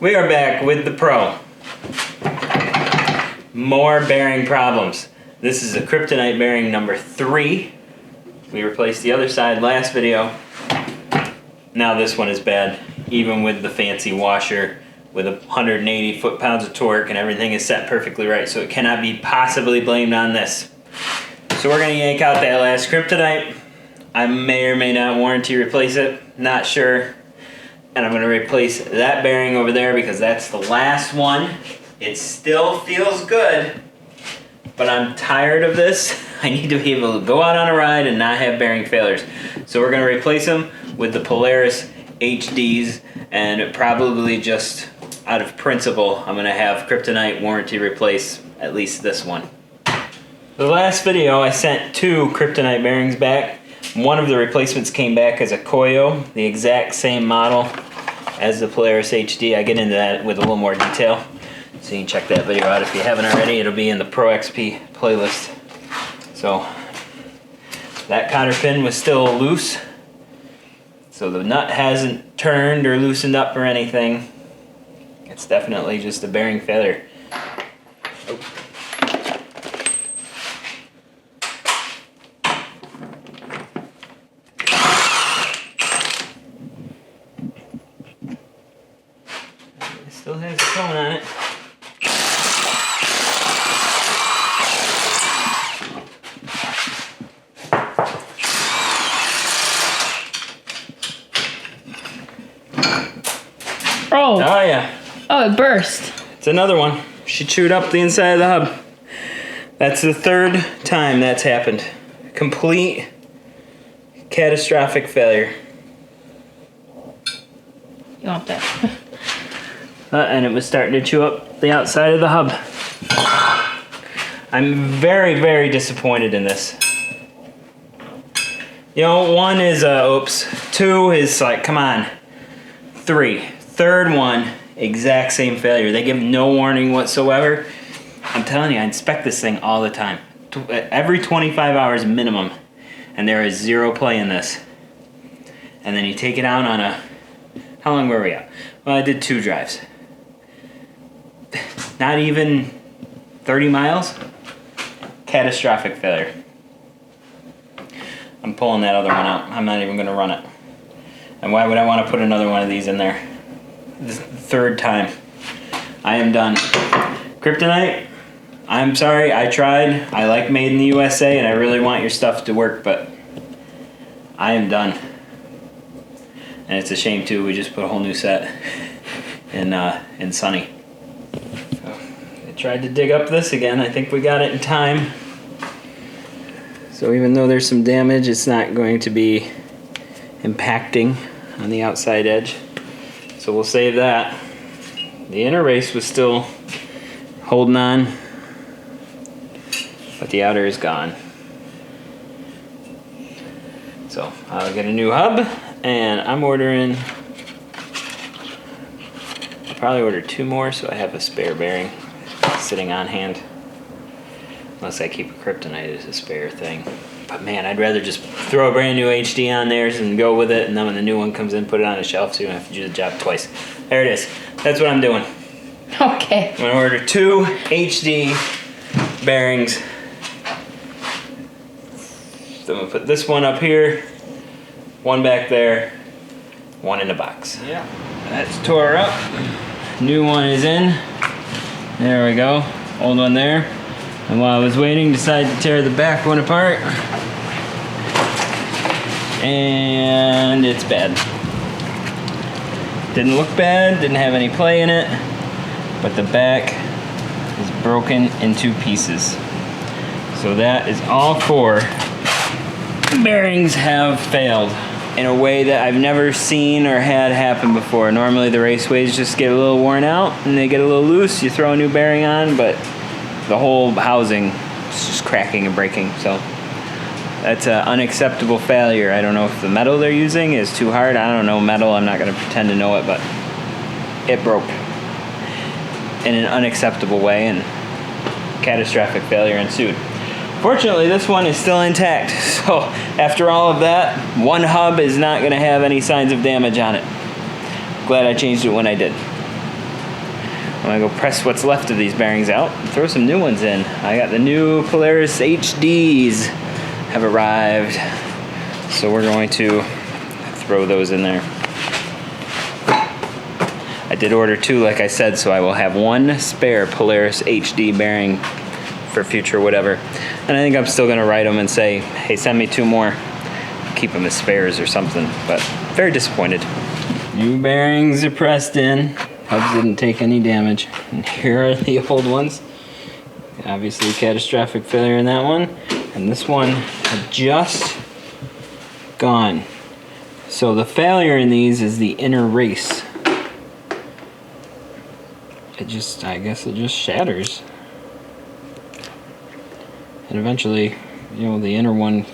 We are back with the Pro. More bearing problems. This is a Kryptonite bearing number 3. We replaced the other side last video. Now this one is bad, even with the fancy washer with 180 foot-pounds of torque and everything is set perfectly right, so it cannot be possibly blamed on this. So we're gonna yank out that last Kryptonite. I may or may not warranty replace it, not sure. And I'm gonna replace that bearing over there because that's the last one. It still feels good, but I'm tired of this. I need to be able to go out on a ride and not have bearing failures. So we're gonna replace them with the Polaris HDs, and probably just out of principle, I'm gonna have Kryptonite warranty replace at least this one. The last video I sent 2 Kryptonite bearings back. One of the replacements came back as a Koyo, the exact same model as the Polaris HD. I get into that with a little more detail, so you can check that video out if you haven't already. It'll be in the Pro XP playlist. So that cotter pin was still loose, so the nut hasn't turned or loosened up or anything. It's definitely just a bearing failure. Oh. Still has a cone on it. Oh. Oh yeah. Oh, it burst. It's another one. She chewed up the inside of the hub. That's the 3rd time that's happened. Complete catastrophic failure. You want that? And it was starting to chew up the outside of the hub. I'm very, very disappointed in this. You know, 1 is oops. 2 is like, come on. 3. 3rd one, exact same failure. They give no warning whatsoever. I'm telling you, I inspect this thing all the time. Every 25 hours minimum. And there is 0 play in this. And then you take it out on a... How long were we at? Well, I did 2 drives. Not even 30 miles. Catastrophic failure. I'm pulling that other one out. I'm not even going to run it. And why would I want to put another one of these in there? This is the 3rd time. I am done. Kryptonite, I'm sorry, I tried. I like made in the USA and I really want your stuff to work, but I am done. And it's a shame too, we just put a whole new set in Sunny. So I tried to dig up this again. I think we got it in time. So even though there's some damage, it's not going to be impacting on the outside edge. So we'll save that. The inner race was still holding on, but the outer is gone. So I'll get a new hub, and I'm ordering, I'll probably order 2 more so I have a spare bearing sitting on hand. Unless I keep a Kryptonite as a spare thing. But man, I'd rather just throw a brand new HD on there and go with it, and then when the new one comes in, put it on a shelf so you don't have to do the job twice. There it is. That's what I'm doing. Okay. I'm gonna order 2 HD bearings. So I'm gonna put this one up here, 1 back there, 1 in the box. Yeah. That's tore up. New one is in. There we go. Old one there. And while I was waiting, decided to tear the back one apart. And it's bad. Didn't look bad, didn't have any play in it, but the back is broken into pieces. So that is all 4 bearings have failed in a way that I've never seen or had happen before. Normally the raceways just get a little worn out and they get a little loose, you throw a new bearing on, but the whole housing is just cracking and breaking. So that's an unacceptable failure. I don't know if the metal they're using is too hard. I don't know metal. I'm not going to pretend to know it, but it broke in an unacceptable way and catastrophic failure ensued. Fortunately, this one is still intact. So after all of that, 1 hub is not going to have any signs of damage on it. Glad I changed it when I did. I'm gonna go press what's left of these bearings out and throw some new ones in. I got the new Polaris HDs have arrived, so we're going to throw those in there. I did order 2, like I said, so I will have 1 spare Polaris HD bearing for future whatever. And I think I'm still gonna write them and say, hey, send me 2 more. Keep them as spares or something, but very disappointed. New bearings are pressed in. Hubs didn't take any damage. And here are the old ones. Obviously catastrophic failure in that one. And this one had just gone. So the failure in these is the inner race. I guess it just shatters. And eventually, you know, the inner one,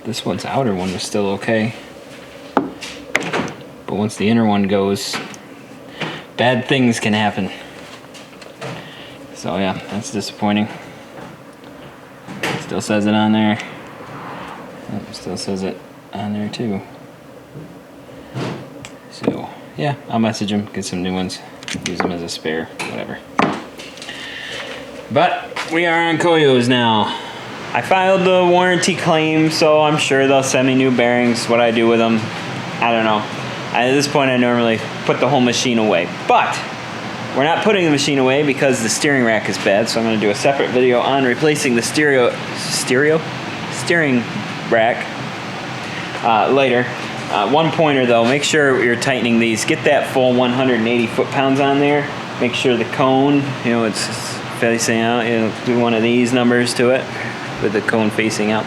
this one's outer one was still okay. But once the inner one goes, bad things can happen. So yeah, that's disappointing. Still says it on there. Oh, still says it on there too. So yeah, I'll message him, get some new ones, use them as a spare, whatever. But we are on Koyos now. I filed the warranty claim, so I'm sure they'll send me new bearings. What I do with them, I don't know. At this point, I normally put the whole machine away. But we're not putting the machine away because the steering rack is bad, so I'm going to do a separate video on replacing the steering rack later. One pointer though, make sure you're tightening these. Get that full 180 foot-pounds on there. Make sure the cone, you know, it's facing out. You know, do one of these numbers to it with the cone facing out.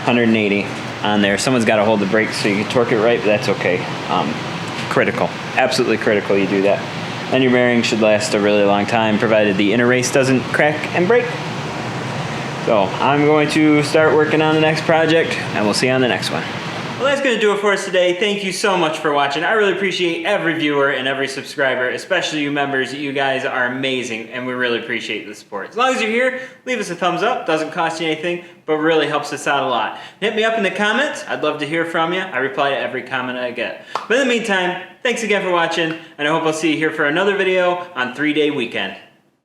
180 on there. Someone's got to hold the brakes so you can torque it right, but that's okay. Critical, absolutely critical you do that. And your bearing should last a really long time, provided the inner race doesn't crack and break. So I'm going to start working on the next project, and we'll see you on the next one. Well, that's going to do it for us today. Thank you so much for watching. I really appreciate every viewer and every subscriber, especially you members. You guys are amazing, and we really appreciate the support. As long as you're here, leave us a thumbs up. Doesn't cost you anything, but really helps us out a lot. Hit me up in the comments. I'd love to hear from you. I reply to every comment I get. But in the meantime, thanks again for watching, and I hope I'll see you here for another video on 3-Day Weekend.